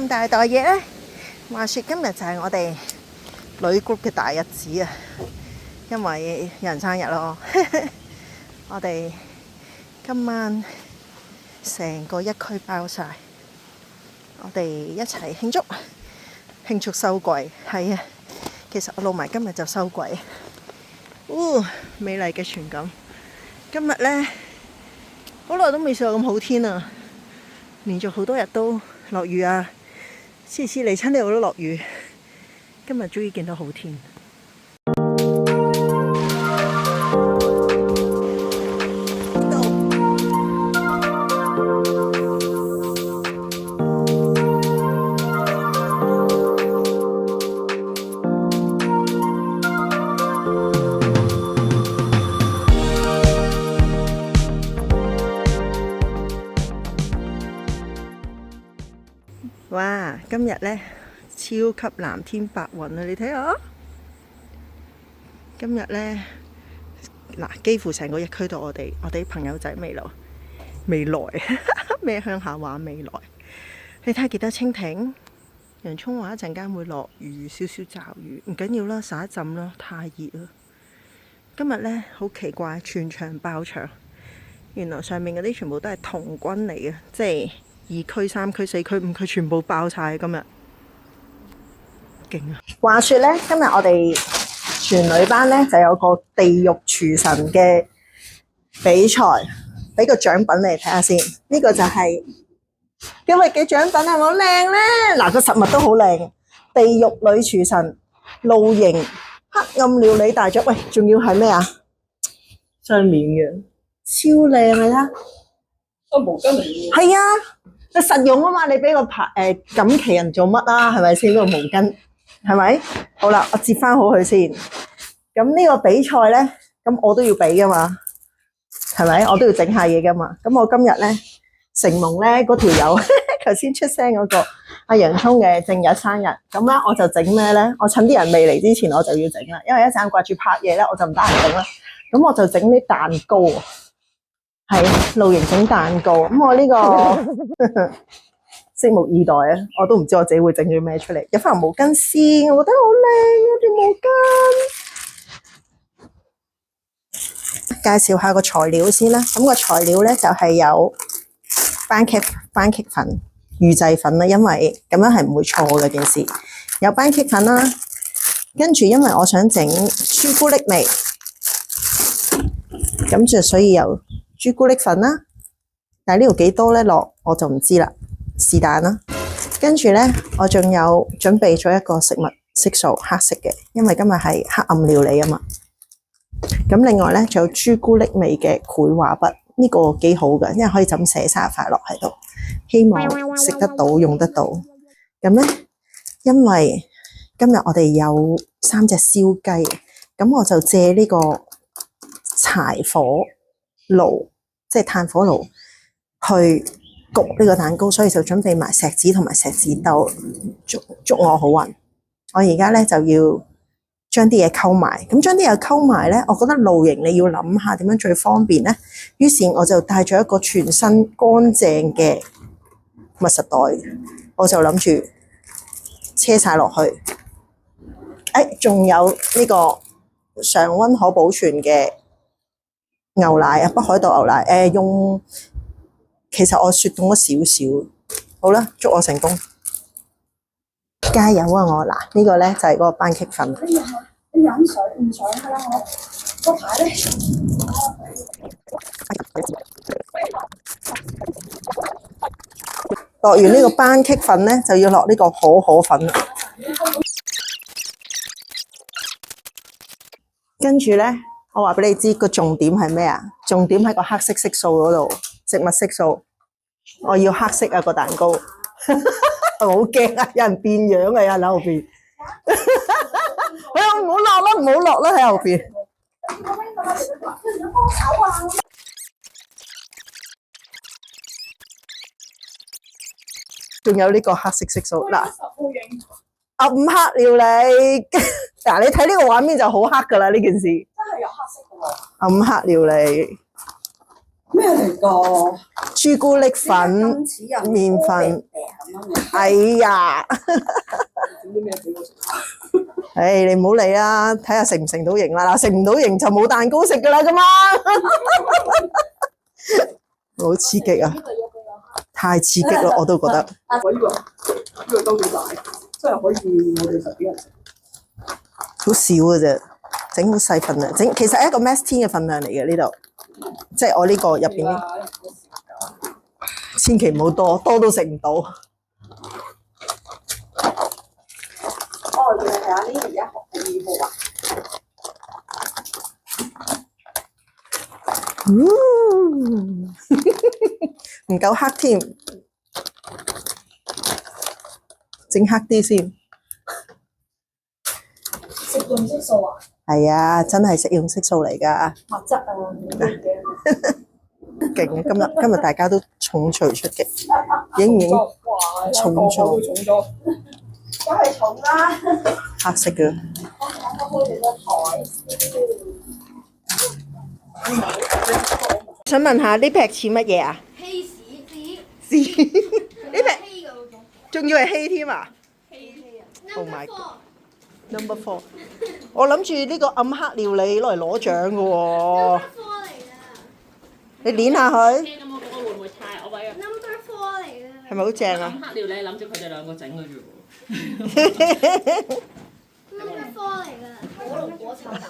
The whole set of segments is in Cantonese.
咁大袋嘢咧？話說今日就係我哋女 group 嘅大日子啊，因為有人生日咯。我哋今晚成個一區包晒，我哋一齊慶祝收櫃。係啊，其實我撈埋今日就收櫃。美麗嘅全景。今日呢，好耐都未試過咁好天啊！連續好多日都落雨啊，次嚟親呢度都落雨。今日終於見到好天。哇！今日呢，超級藍天白雲啊！你睇下，今日呢，嗱，幾乎成個一區到我哋啲朋友仔未來咩鄉下話未來？你睇下幾多蜻蜓？洋葱話一陣間會落雨，少少驟雨，唔緊要啦，灑一浸啦，太熱啦。今日呢，好奇怪，全場爆場，原來上面嗰啲全部都係童軍嚟嘅，即係2區、3區、4區、5區全部爆晒。今日勁啊！話說呢，今日我哋全女班呢就有個地獄廚神嘅比賽，俾個獎品嚟睇下先。呢個就係今日嘅獎品，係咪好靚呢？嗱，個實物都好靚，地獄女廚神露營黑暗料理大獎。喂，仲要係咩啊？雙面嘅，超靚啊！你睇，個毛巾嚟嘅。係啊。實用啊嘛，你俾個錦旗人做乜啊？係咪先？嗰個毛巾係咪？好啦，我折翻好佢先。咁呢個比賽咧，咁我都要俾噶嘛，係咪？我都要整下嘢噶嘛。咁我今日咧，承蒙咧嗰條友頭先出聲嗰個阿洋葱嘅正日生日，咁咧我就整咩咧？我趁啲人未嚟之前，我就要整啦，因為一陣掛住拍嘢咧，我就唔得閒整啦。咁我就整啲蛋糕。係露營整蛋糕，咁我呢個拭目以待啊！我都唔知我自己會整咗咩出嚟。有翻毛巾先，我覺得好靚啊條毛巾。介紹下個材料先啦。咁個材料咧就係有番茄粉、預製粉啦，因為咁樣係唔會錯嘅件事。有番茄粉啦，跟住因為我想整朱古力味，咁就所以有朱古力粉啦，但係呢度幾多咧落我就唔知啦，是但啦。跟住咧，我仲有準備咗一個食物色素黑色嘅，因為今日係黑暗料理啊嘛。咁另外咧，仲有朱古力味嘅繪畫筆，呢個幾好嘅，因為可以就咁寫生日快樂喺度，希望食得到用得到。咁咧，因為今日我哋有3隻燒雞，咁我就借呢個柴火爐，即係炭火爐去焗呢個蛋糕，所以就準備埋錫紙同埋錫紙兜，祝我好運。我而家咧就要將啲嘢溝埋，咁將啲嘢溝埋咧，我覺得露營你要諗下點樣最方便咧。於是我就帶咗一個全新乾淨嘅密實袋，我就諗住車晒落去。仲有呢個常溫可保存嘅牛奶啊，北海道牛奶，其實我雪凍咗少少，好啦，祝我成功，加油啊我！嗱，呢個咧就係嗰個番茄粉。你飲水唔水㗎啦，我嗰排咧落完呢個番茄粉咧，就要落呢個可可粉啦。跟住咧，我話俾你知個重點係咩啊？重點喺個黑色色素嗰度，食物色素。我要黑色啊個蛋糕，我好驚啊！有人變樣啊，有人喺後邊。唔好落啦，唔好落啦喺後邊。仲有呢個黑色色素嗱，暗黑料理。嗱，你睇呢個畫面就好黑噶啦，呢件事。真係有黑色嘅喎。暗黑料理。咩嚟㗎？朱古力粉、麵粉。哎呀！整啲咩俾我食？唉，你唔好理啦，睇下成唔成到型啦。嗱，成唔到型就冇蛋糕食噶啦，咁嘛。好刺激啊！太刺激啦，我都覺得。我呢個都幾大，真係可以我哋10幾人食。好少嘅啫，整好細份量，其實係一個 mess tin 嘅份量嚟嘅呢度，即係我呢個入邊呢，千祈唔好多，多都食唔到。哦，原來係啊，呢而家學2號啊。唔夠黑添，整黑啲先。食用色素啊？係啊，真係食用色素嚟㗎。物質啊，勁啊！今日大家都重錘出擊，影唔影？重咗，重咗，梗係重啦。黑色嘅。想問下呢劈似乜嘢啊？稀屎屎呢劈稀嘅嗰種。仲要係稀添啊稀啊 ！Oh my god！Number 4，我諗住呢個暗黑料理攞嚟攞獎嘅喎。Number 4嚟㗎。你捏下佢。咁我嗰個會唔會太我位啊？ Number 4嚟㗎。係咪好正啊？暗黑料理諗住佢哋兩個整嘅啫喎。Number 4嚟㗎。火龍果炒蛋。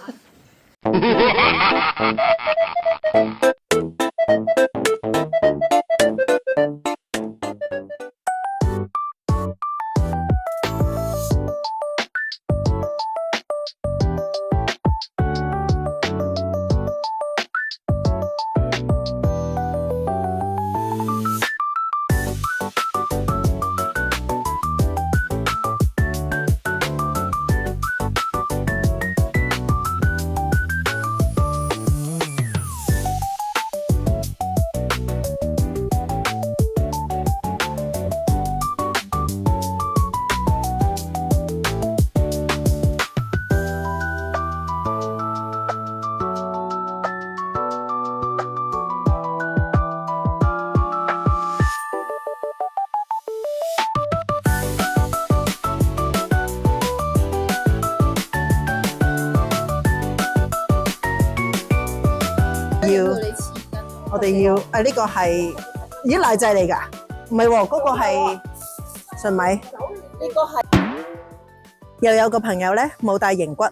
我哋要呢個係咦奶製嚟㗎？唔係喎，嗰個係純米。呢個係又有個朋友咧冇帶型骨，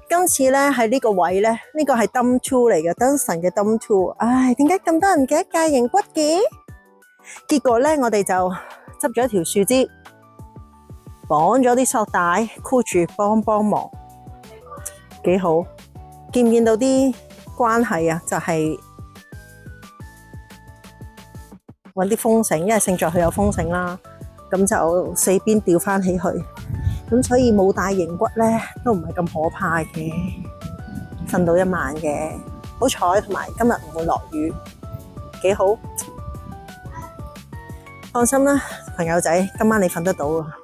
今次咧喺呢個位咧，呢個係 Dump Tool 嚟嘅，燈神嘅 Dump Tool。唉，點解咁多人記得戒型骨嘅？結果咧，我哋就執咗一條樹枝，綁咗啲索帶箍住，幫忙，幾好。見唔見到啲關係啊？就係揾啲風繩，因為勝在佢有風繩啦，咁就四邊吊翻起去，咁所以冇帶型骨咧都唔係咁可怕嘅，瞓到一晚嘅，好彩同埋今日唔會落雨，幾好，放心啦，朋友仔，今晚你瞓得到啊！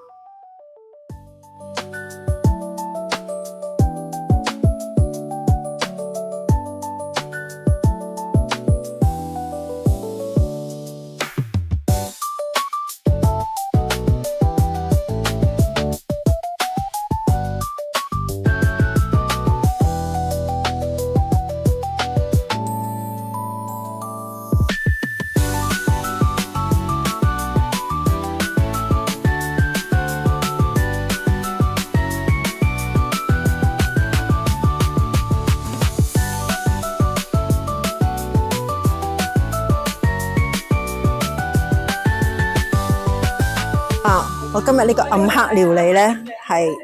我今日呢個暗黑料理咧係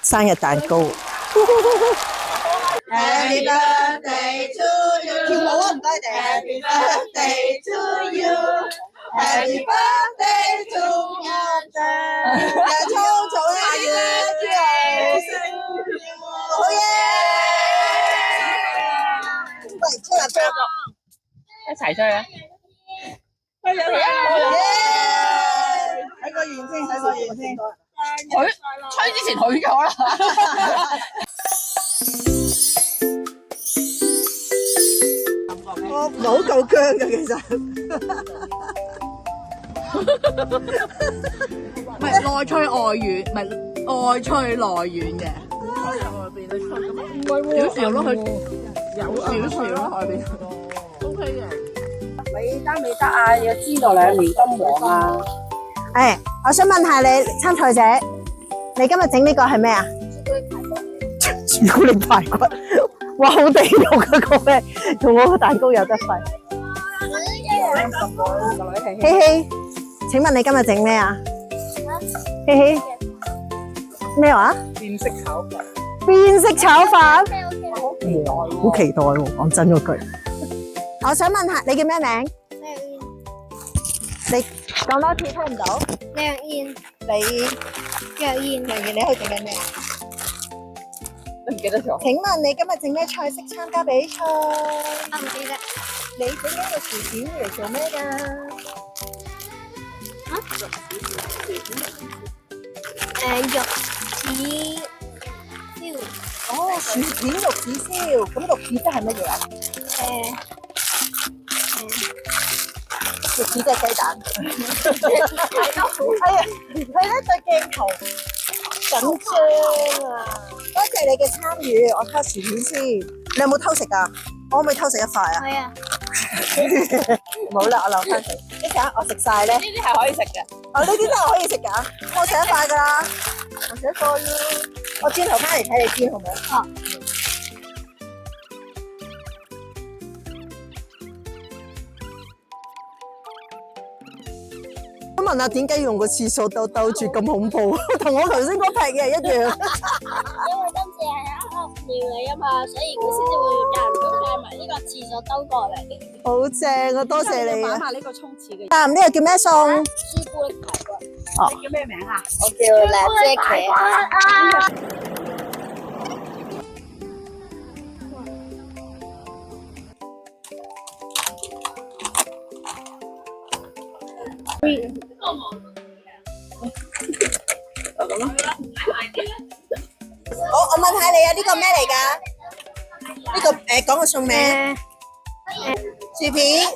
生日蛋糕。Happy birthday to you， 跳舞啊，唔該你。Happy birthday to you，Happy birthday to you， 又粗粗下月，好嘢！喂，吹下吹下，一齊吹啊！睇個完先，睇個完先。佢吹之前許咗啦。好我唔係好夠薑嘅其實。唔係內脆外軟，唔係外脆內軟嘅。唔係少少咯，佢有少少咯，外邊。OK 嘅。你得未得啊？要知道2年金黃啊！誒，我想問下你參賽者，你今日整呢個係咩啊？朱古力排骨，哇，好地道嘅個咩？同我個蛋糕有得揮。希希，請問你今日整咩啊？希希，咩話？變色炒飯。變色炒飯，好期待喎！講真嗰句。我想問下你叫咩名？你講多次聽唔到。梁燕，你梁燕，梁燕，你喺度整緊咩啊？你唔記得咗？請問你今日整咩菜式參加比賽？我唔記得。你整呢個薯片嚟做咩㗎？肉子燒，哦，薯片玉子燒，咁玉子即係乜嘢啊？玉子即係雞蛋。係啊，佢咧對鏡頭緊張啊！多謝你嘅參與，我偷薯片先。你有冇偷食㗎？我可唔可以偷食一塊啊？係啊，唔好啦，我留翻佢。一陣我食晒咧。呢啲係可以食嘅。哦，呢啲真係可以食㗎。我食一塊㗎啦。我食一個啦。我轉頭翻嚟睇你先，好唔好？哦。我問下點解用個廁所兜住咁恐怖？同我頭先嗰劈嘅一樣。因為今次係喺屙尿嚟啊嘛，所以佢先至會間唔中帶埋呢個廁所兜過嚟。好正啊！多謝你啊！買埋呢個沖廁嘅。但呢個叫咩餸？朱古力排骨，你叫咩名啊？我叫辣姐茄。我問下你啊，呢個咩嚟㗎？呢個講個餸名。薯片。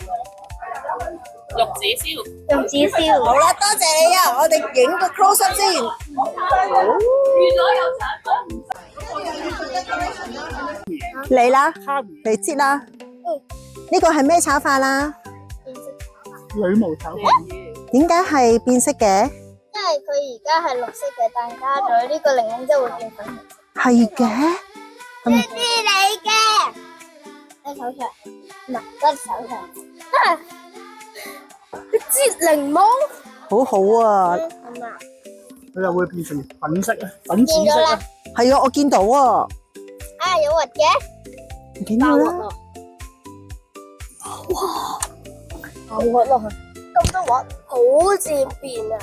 玉子燒。玉子燒。好啦，多謝你啊！我哋影個 close up 先。嚟啦，嚟切啦。呢個係咩炒飯啦？女巫炒飯。點解係變色嘅？因為佢而家係綠色嘅，但加咗呢個檸檬汁會變粉紅色。係嘅。呢啲你嘅，你手上唔係嗰隻手上，一支檸檬，好好啊。係嘛？佢又會變成粉色啊，粉紫色啊。係啊，我見到啊。啊，有核嘅，唔緊要啦。爆核落去，咁多核，好似變啊！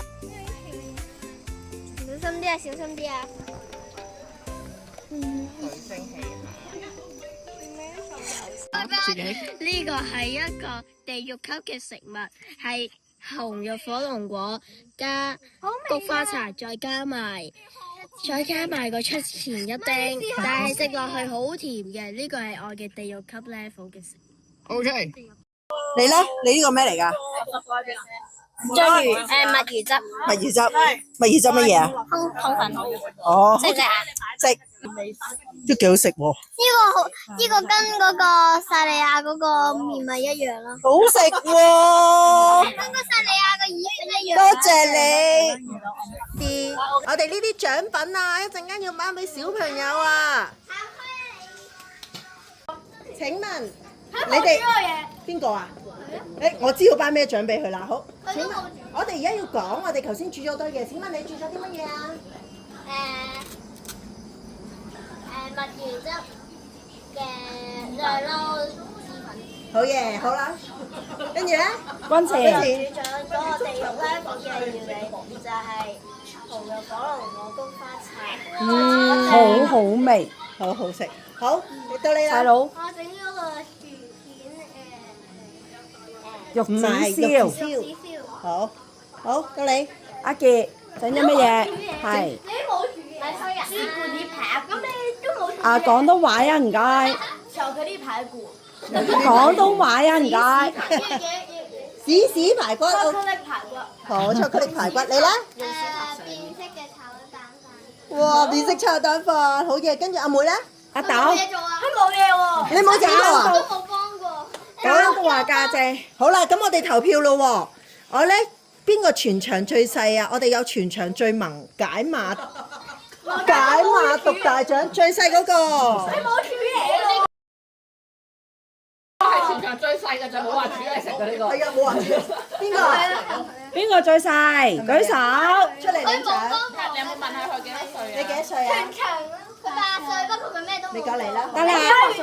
小心啲啊，小心啲啊！呢個係一個地獄級嘅食物，係紅肉火龍果加菊花茶，再加埋個出前一丁，但係食落去好甜嘅。呢個係我嘅地獄級 level 嘅食物。 OK。你咧？你呢個咩嚟㗎？章魚墨魚汁，墨魚汁。墨魚汁乜嘢啊？通粉。哦，食唔食啊？食。都幾好食喎。呢個跟嗰個薩莉亞嗰個麵咪一樣咯。好食喎。跟個薩莉亞個意一樣。多謝你。我哋呢啲獎品啊，一陣間要頒俾小朋友啊。請問你哋邊個啊？我知道頒咩獎俾佢啦。好，請問我哋而家要講，我哋頭先煮咗好多嘢。請問你煮咗啲乜嘢啊？墨魚汁嘅兩撈意粉。好嘢，好啦。跟住咧，君煮咗嗰個地獄咧嘅料理，就係紅肉火龍果菊花茶。好味，好好食。好，到你啦。細佬。我整咗個薯片玉子唔係燒。玉子燒。好，好到你。阿傑整咗乜嘢？係。你冇煮嘅，朱古力排骨，咁你都冇煮嘅。啊，廣東話啊，唔該。巧克力排骨。廣東話啊，唔該。屎排骨，巧克力排骨。好，巧克力排骨，你咧？變色嘅炒蛋飯。哇，變色炒蛋飯，好嘢。跟住阿妹咧？阿豆，冇嘢做啊！佢冇嘢喎。你冇整過啊？都冇幫過。交話家姐。好啦，咁我哋投票咯喎。我咧邊個全場最細啊？我哋有全場最萌解碼獨大獎最細嗰個。你冇煮嘢喎。係全場最細嘅就冇話煮嚟食嘅呢個。係啊，冇話煮。邊個？邊個最細？舉手。出嚟領獎。你有冇問下佢幾多歲你幾多歲啊？強啊！佢8歲，不過佢咩都冇。你過嚟啦。得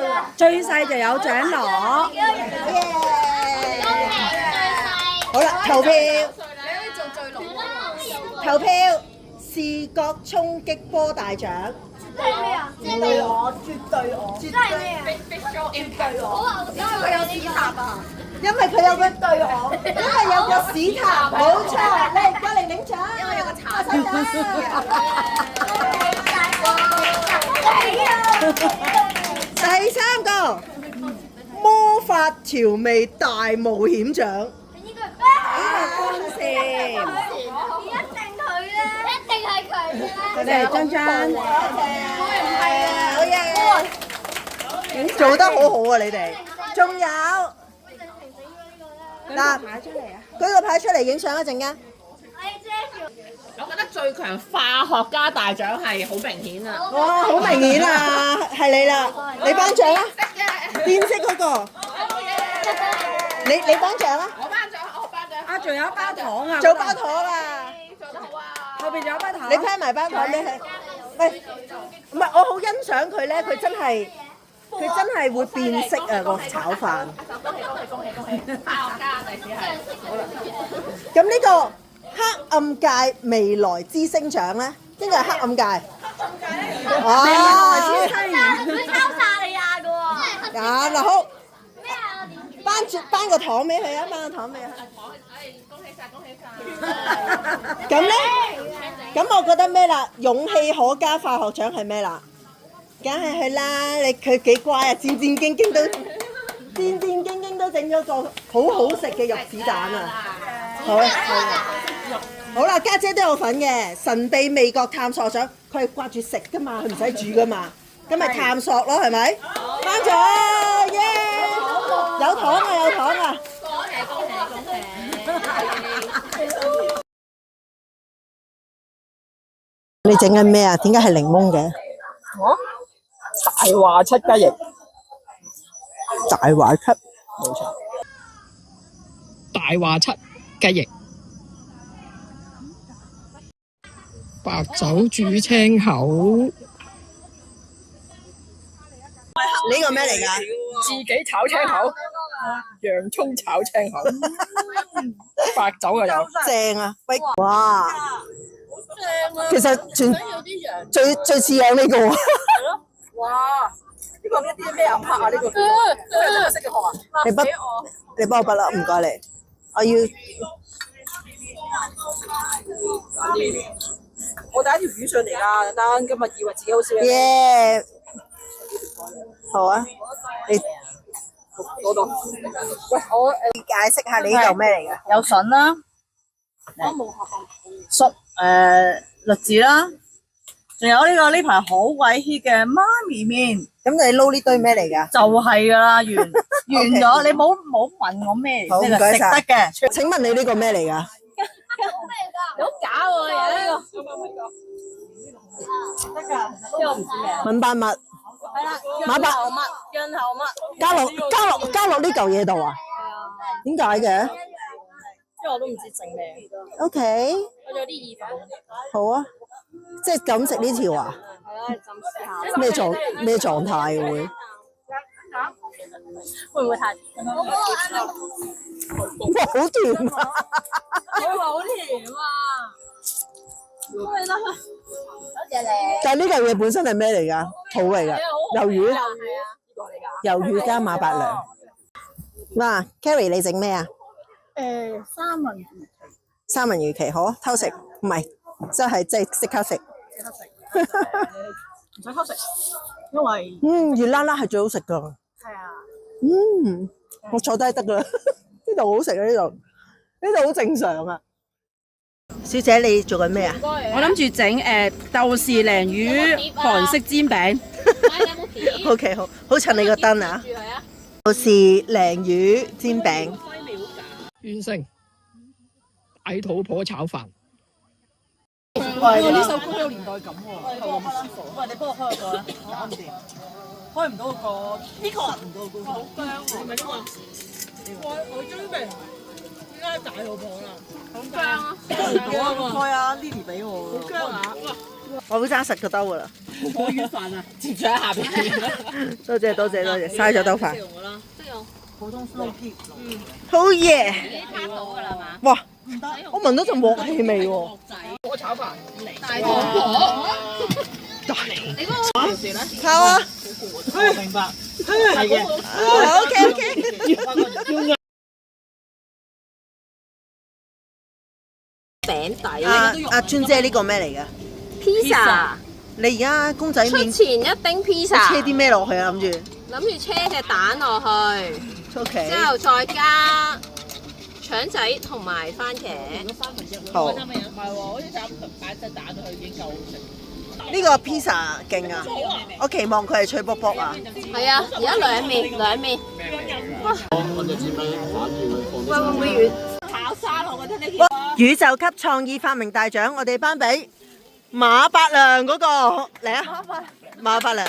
啦，最細就有獎攞。好嘢！最細。好啦，投票。你可以做最濃。投票視覺衝擊波大獎。即係咩啊？即係咩？絕對咩啊？因為佢有屎塔啊！因為佢有個對我，因為有個屎塔，冇錯，你過嚟領獎。因為有個茶第三個魔法調味大冒險獎。呢個係咩？一定佢咧，一定係佢咧。我哋張張。好嘢！做得好好啊，你哋。仲有嗱，舉個牌出嚟影相一陣間。我覺得最強化學家大獎係好明顯啊！哇，好明顯啊，係你啦，你頒獎啊！變色嗰個，你頒獎啊！我頒獎。啊，仲有一包糖啊！做包糖啊！做得好啊！後邊仲有包糖。你批埋包糖俾佢。喂，唔係，我好欣賞佢咧，佢真係會變色啊個炒飯。恭喜！化學家第時係。咁呢個黑暗界未來之星獎咧，邊個係黑暗界？哦，佢抄晒你啊㗎喎！啊嗱好，咩啊？頒個糖俾佢啊，頒個糖俾佢。恭喜晒！咁咧，咁我覺得咩啦？勇氣可嘉化學獎係咩啦？梗係佢啦，佢幾乖啊，戰戰兢兢都整咗個好好食嘅玉子蛋啊！好啊，好啦，家姐都有份嘅神秘味覺探索獎，佢係掛住食噶嘛，佢唔使煮噶嘛，咁咪探索咯，係咪？頒獎耶！有糖啊，有糖啊！你整緊咩啊？點解係檸檬嘅？大話七雞翼，大話七，冇錯。大話七雞翼，白酒煮青口，呢個咩嚟㗎？自己炒青口，洋葱炒青口，白酒又有。正啊！喂，哇！其實最似有呢個喎。哇！呢個呢啲咩暗黑啊？呢個識嘅學啊？你幫我筆啦，唔該你。我要我第一條魚上嚟㗎，等等今日以為自己好少嘢。耶！好啊，你嗰度。喂，我解釋下你呢度咩嚟㗎？有筍啦，粟栗子啦，仲有呢排好鬼 hit 嘅媽咪麵，咁你撈呢堆咩嚟㗎？就係㗎啦，完咗，你冇問我咩好，嚟食唔該晒得嘅，請問你呢個咩嚟㗎？你好假喎，有呢個得㗎，呢個唔知咩啊，文百物係啦，馬伯潤喉蜜，加落呢嚿嘢度啊？點解嘅因為我都唔知整咩， ？OK，我仲有啲意粉，好啊，即係咁食呢條啊？係啦，浸試下，咩狀態嘅會？會唔會太？哇，好甜啊！我話好甜啊！多謝你。但係呢嚿嘢本身係咩嚟㗎？土嚟㗎，魷魚。係啊，魷魚加馬伯良。哇 ，Carrie 你整咩啊？三文魚期好啊，偷食唔係，即係即刻食。唔使偷食，因為熱辣辣係最好食㗎。係啊，我坐低得噶啦，呢度好食啊！呢度好正常啊。小姐，你做緊咩啊？我諗住整豆豉鯪魚韓式煎餅。OK， 好襯你個燈啊！豆豉鯪魚煎餅。完成大肚婆炒飯。呢首歌好有年代感喎，係咁舒服。喂，你幫我開個啦，搞唔掂，開唔到個，呢個唔到個，好僵喎。唔係呢個，我終於明點解大肚婆啦，好僵啊！開啊 ，Lily 俾我，好僵啊！我會揸實個兜噶啦。我魚飯啊，接住喺下邊。多謝，嘥咗兜飯。普通 slow keep。好嘢！拍到㗎啦嘛？哇！我聞到陣鑊氣味喎。我炒飯。大肚婆，你嗰個件事咧？靠啊明白。係嘅。 ！OK。餅底阿專姐呢個咩嚟㗎？ pizza，你而家公仔麵出前一丁 pizza，車啲咩落去啊？諗住諗住車隻蛋落去， OK。之後再加腸仔同埋番茄。好。唔係喎，好似擺隻蛋落去已經夠好食。呢個 pizza 勁啊！我期望佢係脆卜卜啊！係啊，而家兩面。喂，會唔會軟？炒沙律我覺得呢件。宇宙級創意發明大獎，我哋頒俾馬伯良嗰個嚟啊！馬伯良，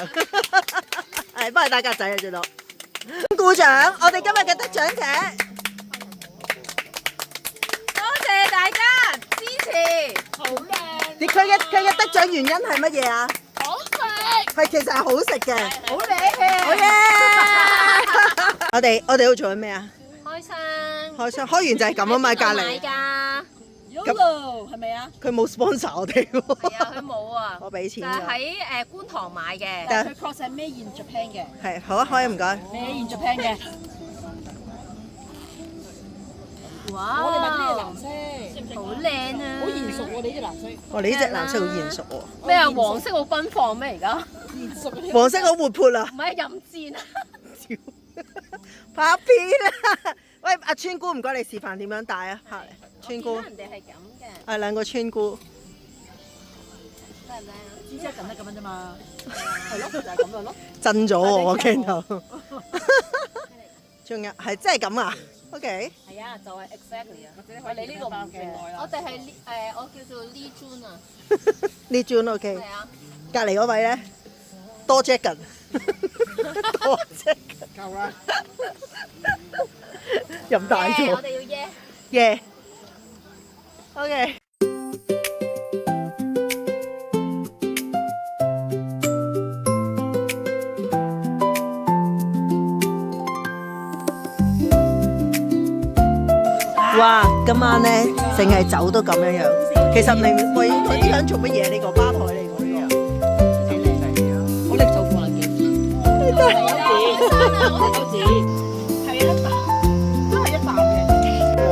係幫你打格仔啊！最多鼓掌！我哋今日嘅得獎者，多謝大家支持。好靚。佢嘅得獎原因係乜嘢啊？好食。係其實係好食嘅。好靚。好嘢！我哋要做緊咩啊？開心。開完就係咁啊嘛，隔離。㗎。Yolo 係咪啊？佢冇 sponsor 我哋喎。係啊，佢冇啊。我俾錢就㗎。喺觀塘買嘅。但係佢確實係 Made in Japan 嘅。係好啊，開啊唔該。Made in Japan 嘅。哇！我哋買呢個藍色，好靚啊！好賢淑喎！你呢隻藍色。我哋呢隻藍色好賢淑喎。咩啊？黃色好奔放咩？而家？黃色好活潑啊！唔係飲戰啊！拍片啊！喂，阿川姑唔該，你示範點樣戴啊？下嚟，川姑。人哋係咁嘅。係兩個川姑。靚唔靚啊？只係咁得咁樣啫嘛。係咯，就係咁樣咯。震咗喎個鏡頭。仲有係真係咁啊？OK。係啊，就係 exactly 啊。或者你呢個唔嘅。我哋係我叫做 Lee Jun 啊。呢轉 OK。係啊。隔離嗰位咧，多 Jacken。多 Jacken。夠啦。飲大咗。我哋要耶。耶。OK。哇！今晚咧淨係酒都咁樣樣，其實明我應該想做乜嘢？呢個吧台嚟㗎呢個。我拎手過嚟嘅。係一啖，都係一啖嘅。哇！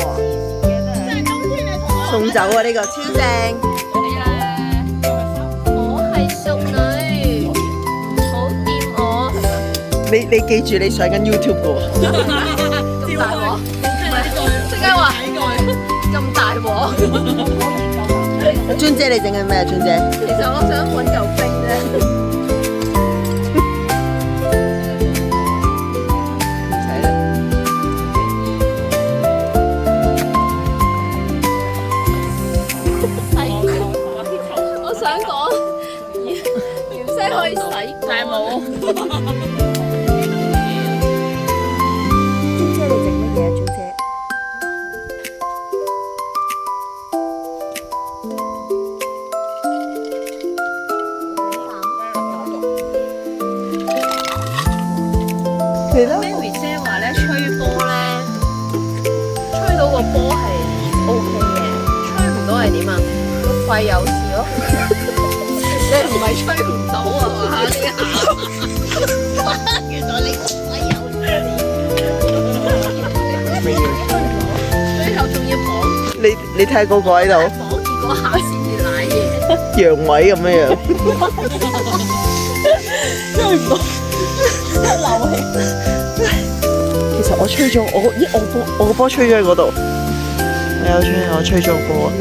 送酒啊！呢個超正。我係淑女，好掂我係咪？你記住你上緊 YouTube 㗎喎。大鑊，即刻話咁大鑊。專姐你整緊咩啊？專姐。其實我想揾嚿冰啫。唔使啦。我想講，芫茜可以洗，但係冇。專姐你整乜嘢啊？專姐。Mary 姐話咧，吹波咧，吹到個波係 OK 嘅，吹唔到係點啊？個肺有事咯。你唔係吹唔到啊嘛？呢下原來你個肺有事。最後仲要綁你睇嗰個喺度，綁住嗰下先至瀨嘢。陽痿咁樣樣。吹唔到，一流氣。其實我吹咗我個波吹咗喺嗰度，我吹咗個波。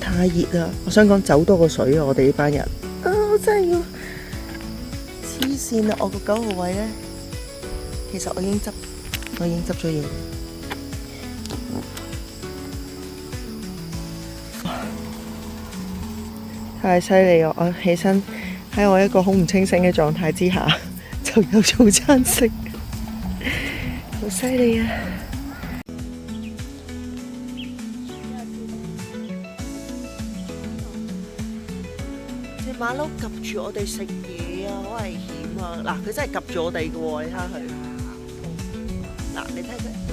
太熱啦！我想講走多個水啊！我哋呢班人我真係要黐線啦！我個9號位咧，其實我已經執咗嘢。太犀利啊！我起身喺我一個好唔清醒嘅狀態之下，就有早餐食，好犀利啊！馬騮及住我哋食嘢啊，好危險啊！嗱，佢真係及住我哋嘅喎，你睇下佢。嗱，你睇佢。